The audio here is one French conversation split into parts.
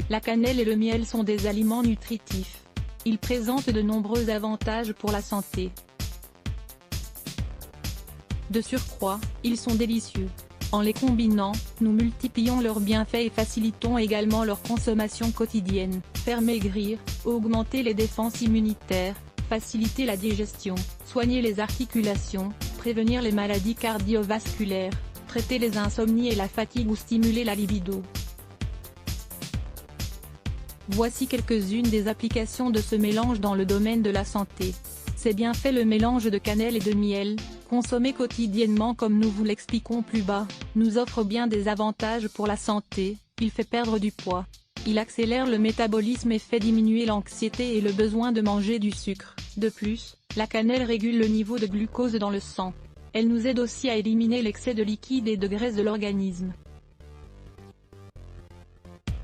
La cannelle et le miel sont des aliments nutritifs. Ils présentent de nombreux avantages pour la santé. De surcroît, ils sont délicieux. En les combinant, nous multiplions leurs bienfaits et facilitons également leur consommation quotidienne. Faire maigrir, augmenter les défenses immunitaires, faciliter la digestion, soigner les articulations, prévenir les maladies cardiovasculaires, traiter les insomnies et la fatigue ou stimuler la libido. Voici quelques-unes des applications de ce mélange dans le domaine de la santé. Ces bienfaits. Le mélange de cannelle et de miel, consommé quotidiennement comme nous vous l'expliquons plus bas, nous offre bien des avantages pour la santé. Il fait perdre du poids. Il accélère le métabolisme et fait diminuer l'anxiété et le besoin de manger du sucre. De plus, la cannelle régule le niveau de glucose dans le sang. Elle nous aide aussi à éliminer l'excès de liquide et de graisse de l'organisme.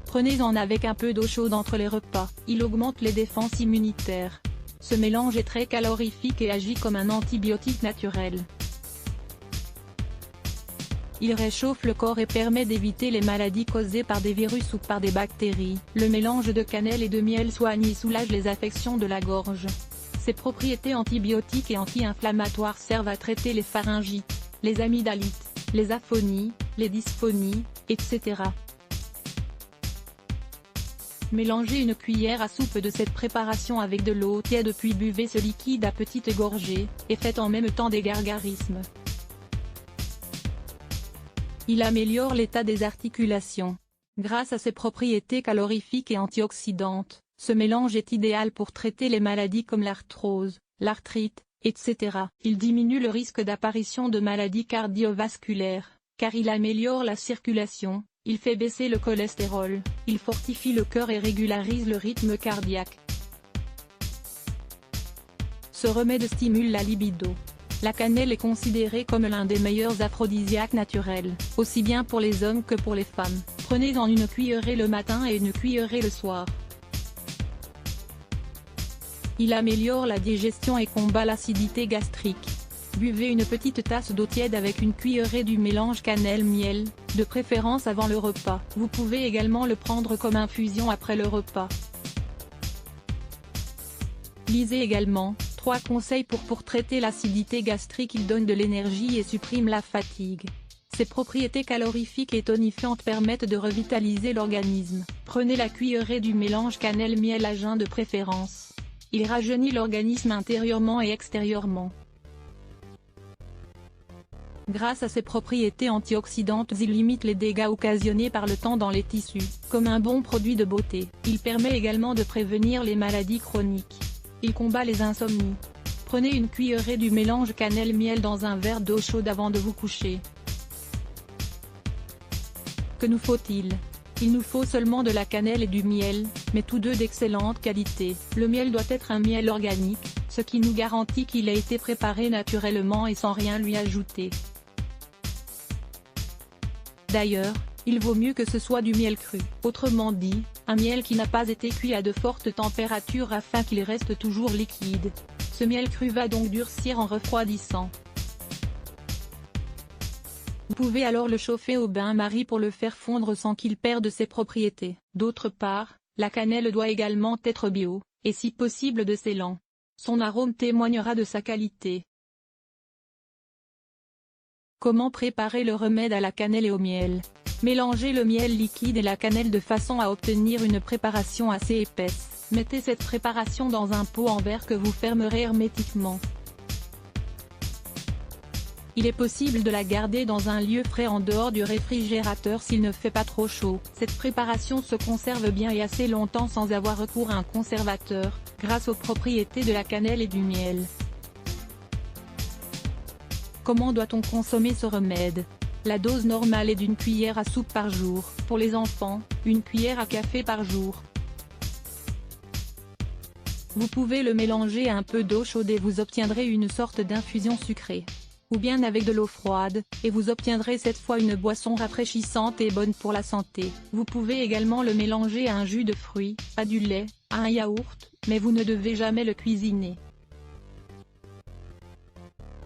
Prenez-en avec un peu d'eau chaude entre les repas, il augmente les défenses immunitaires. Ce mélange est très calorifique et agit comme un antibiotique naturel. Il réchauffe le corps et permet d'éviter les maladies causées par des virus ou par des bactéries. Le mélange de cannelle et de miel soigne et soulage les affections de la gorge. Ses propriétés antibiotiques et anti-inflammatoires servent à traiter les pharyngites, les amygdalites, les aphonies, les dysphonies, etc. Mélangez une cuillère à soupe de cette préparation avec de l'eau tiède puis buvez ce liquide à petites gorgées, et faites en même temps des gargarismes. Il améliore l'état des articulations. Grâce à ses propriétés calorifiques et antioxydantes, ce mélange est idéal pour traiter les maladies comme l'arthrose, l'arthrite, etc. Il diminue le risque d'apparition de maladies cardiovasculaires, car il améliore la circulation. Il fait baisser le cholestérol, il fortifie le cœur et régularise le rythme cardiaque. Ce remède stimule la libido. La cannelle est considérée comme l'un des meilleurs aphrodisiaques naturels, aussi bien pour les hommes que pour les femmes. Prenez-en une cuillerée le matin et une cuillerée le soir. Il améliore la digestion et combat l'acidité gastrique. Buvez une petite tasse d'eau tiède avec une cuillerée du mélange cannelle-miel, de préférence avant le repas. Vous pouvez également le prendre comme infusion après le repas. Lisez également, 3 conseils pour traiter l'acidité gastrique. Il donne de l'énergie et supprime la fatigue. Ses propriétés calorifiques et tonifiantes permettent de revitaliser l'organisme. Prenez la cuillerée du mélange cannelle-miel à jeun de préférence. Il rajeunit l'organisme intérieurement et extérieurement. Grâce à ses propriétés antioxydantes, il limite les dégâts occasionnés par le temps dans les tissus. Comme un bon produit de beauté, il permet également de prévenir les maladies chroniques. Il combat les insomnies. Prenez une cuillerée du mélange cannelle-miel dans un verre d'eau chaude avant de vous coucher. Que nous faut-il? Il nous faut seulement de la cannelle et du miel, mais tous deux d'excellente qualité. Le miel doit être un miel organique, ce qui nous garantit qu'il a été préparé naturellement et sans rien lui ajouter. D'ailleurs, il vaut mieux que ce soit du miel cru, autrement dit, un miel qui n'a pas été cuit à de fortes températures afin qu'il reste toujours liquide. Ce miel cru va donc durcir en refroidissant. Vous pouvez alors le chauffer au bain-marie pour le faire fondre sans qu'il perde ses propriétés. D'autre part, la cannelle doit également être bio, et si possible de Ceylan. Son arôme témoignera de sa qualité. Comment préparer le remède à la cannelle et au miel? Mélangez le miel liquide et la cannelle de façon à obtenir une préparation assez épaisse. Mettez cette préparation dans un pot en verre que vous fermerez hermétiquement. Il est possible de la garder dans un lieu frais en dehors du réfrigérateur s'il ne fait pas trop chaud. Cette préparation se conserve bien et assez longtemps sans avoir recours à un conservateur, grâce aux propriétés de la cannelle et du miel. Comment doit-on consommer ce remède? La dose normale est d'une cuillère à soupe par jour. Pour les enfants, une cuillère à café par jour. Vous pouvez le mélanger à un peu d'eau chaude et vous obtiendrez une sorte d'infusion sucrée. Ou bien avec de l'eau froide, et vous obtiendrez cette fois une boisson rafraîchissante et bonne pour la santé. Vous pouvez également le mélanger à un jus de fruits, à du lait, à un yaourt, mais vous ne devez jamais le cuisiner.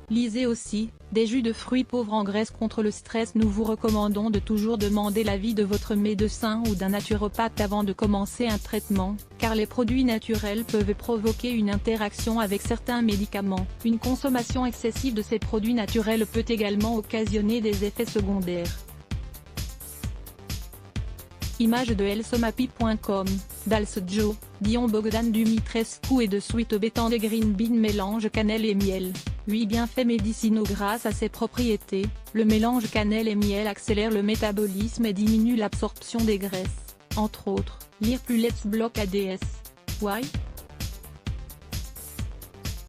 Lisez aussi, des jus de fruits pauvres en graisse contre le stress. Nous vous recommandons de toujours demander l'avis de votre médecin ou d'un naturopathe avant de commencer un traitement, car les produits naturels peuvent provoquer une interaction avec certains médicaments. Une consommation excessive de ces produits naturels peut également occasionner des effets secondaires. Image de elsomapi.com, d'Alsjo, Dion Bogdan Dumitrescu et de Sweet Betan de Green Bean. Mélange cannelle et miel. 8 bienfaits médicinaux. Grâce à ses propriétés, le mélange cannelle et miel accélère le métabolisme et diminue l'absorption des graisses. Entre autres, lire plus Let's Block ADS. Why?